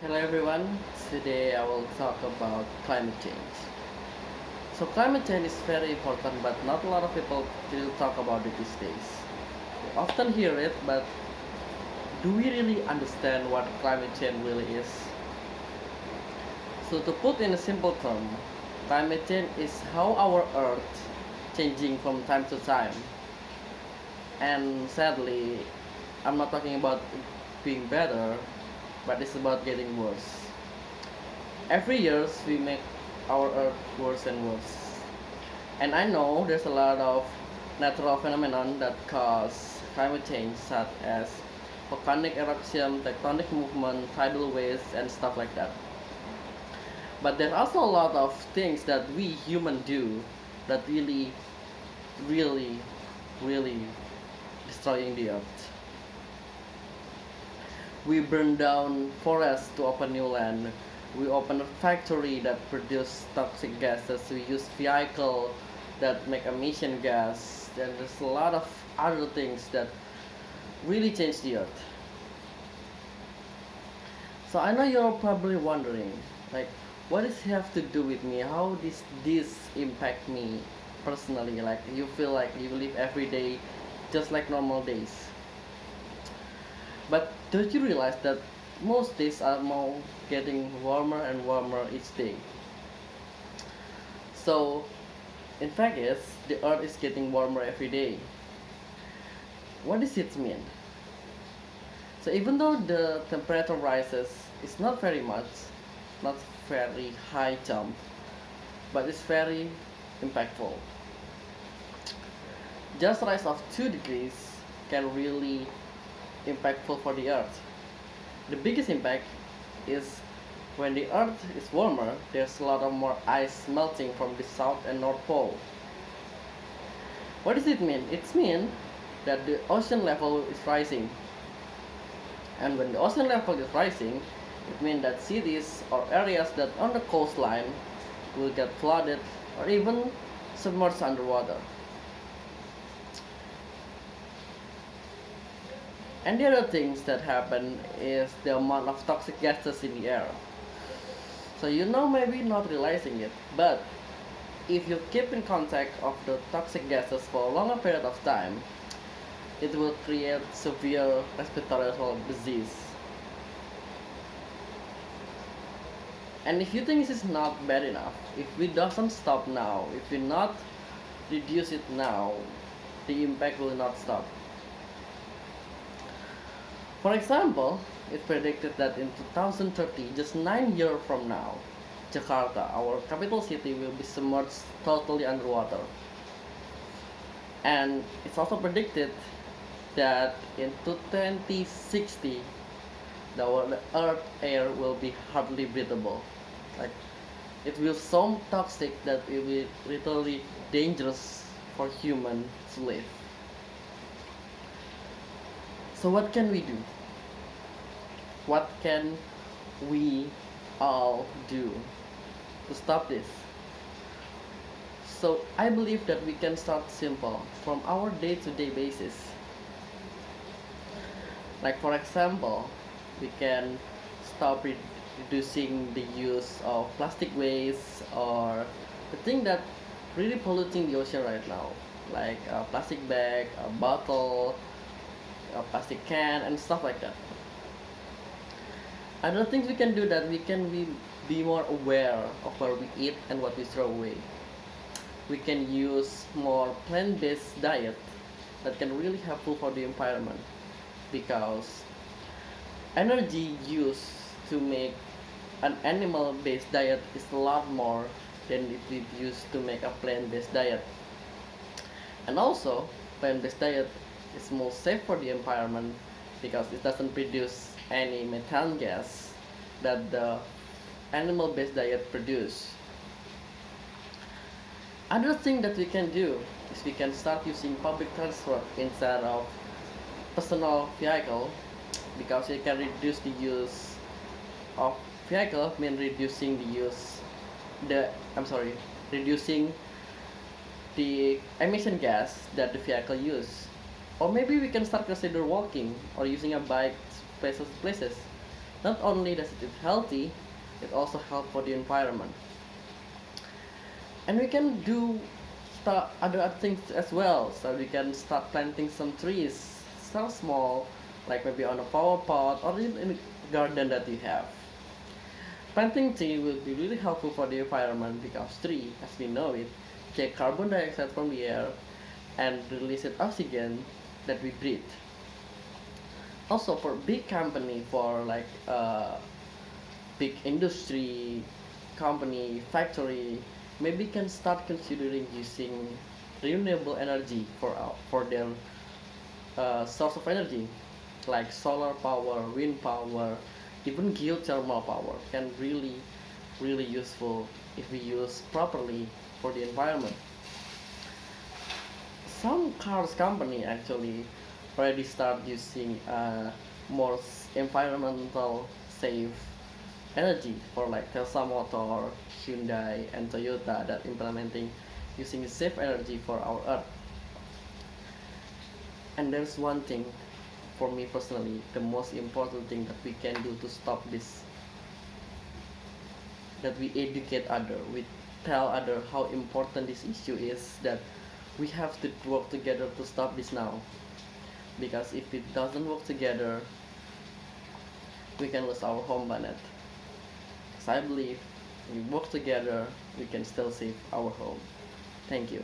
Hello everyone, today I will talk about climate change. So climate change is very important but not a lot of people still talk about it these days. We often hear it but do we really understand what climate change really is? So to put in a simple term, climate change is how our earth changing from time to time. And sadly, I'm not talking about being better, but it's about getting worse. Every year we make our earth worse and worse. And I know there's a lot of natural phenomenon that cause climate change, such as volcanic eruption, tectonic movement, tidal waves, and stuff like that. But there are also a lot of things that we human do that really, really destroying the earth. We burn down forests to open new land. We open a factory that produce toxic gases. We use vehicle that make emission gas. And there's a lot of other things that really change the earth. So I know you're probably wondering, like, what does it have to do with me? How does this impact me personally? Like you feel like you live every day just like normal days. But don't you realize that most days are more getting warmer and warmer each day? So, in fact, is the earth is getting warmer every day. What does it mean? So, even though the temperature rises, it's not very much, not very high jump, but it's very impactful. Just rise of 2 degrees can really impactful for the earth. The biggest impact is when the earth is warmer, there's a lot of more ice melting from the south and north pole. What does it mean? It means that the ocean level is rising. And when the ocean level is rising, it means that cities or areas that on the coastline will get flooded or even submerged underwater. And the other things that happen is the amount of toxic gases in the air. So you know maybe not realizing it, but if you keep in contact of the toxic gases for a longer period of time, it will create severe respiratory disease. And if you think this is not bad enough, if we doesn't stop now, if we not reduce it now, the impact will not stop. For example, it's predicted that in 2030, just 9 years from now, Jakarta, our capital city, will be submerged totally underwater. And it's also predicted that in 2060, the Earth air will be hardly breathable. Like it will so toxic that it will literally dangerous for human to live. So what can we do? What can we all do to stop this? So I believe that we can start simple from our day-to-day basis. Like for example, we can stop reducing the use of plastic waste or the thing that really polluting the ocean right now, like a plastic bag, a bottle, a plastic can, and stuff like that. Other things we can do that we can be more aware of where we eat and what we throw away. We can use more plant-based diet that can really helpful for the environment because energy used to make an animal-based diet is a lot more than if we used to make a plant-based diet. And also, plant-based diet is more safe for the environment because it doesn't produce any methane gas that the animal-based diet produce. Other thing that we can do is we can start using public transport instead of personal vehicle because it can reduce the use of vehicle mean reducing the use the I'm sorry reducing the emission gas that the vehicle use. Or maybe we can start consider walking or using a bike places. Not only does it eat healthy, it also helps for the environment. And we can do start other things as well. So we can start planting some trees. Start small, like maybe on a flower pot or even in a garden that you have. Planting tree will be really helpful for the environment because tree, as we know it, take carbon dioxide from the air and release it oxygen that we breathe. Also for big company, for like big industry company factory, maybe can start considering using renewable energy for their source of energy, like solar power, wind power, even geothermal power can really useful if we use properly for the environment. Some cars company actually already start using more environmental safe energy, for like Tesla Motor, Hyundai, and Toyota that implementing using safe energy for our earth. And there's one thing for me personally, the most important thing that we can do to stop this, that we educate other, we tell other how important this issue is, that we have to work together to stop this now. Because if it doesn't work together, we can lose our home planet. Because I believe we work together, we can still save our home. Thank you.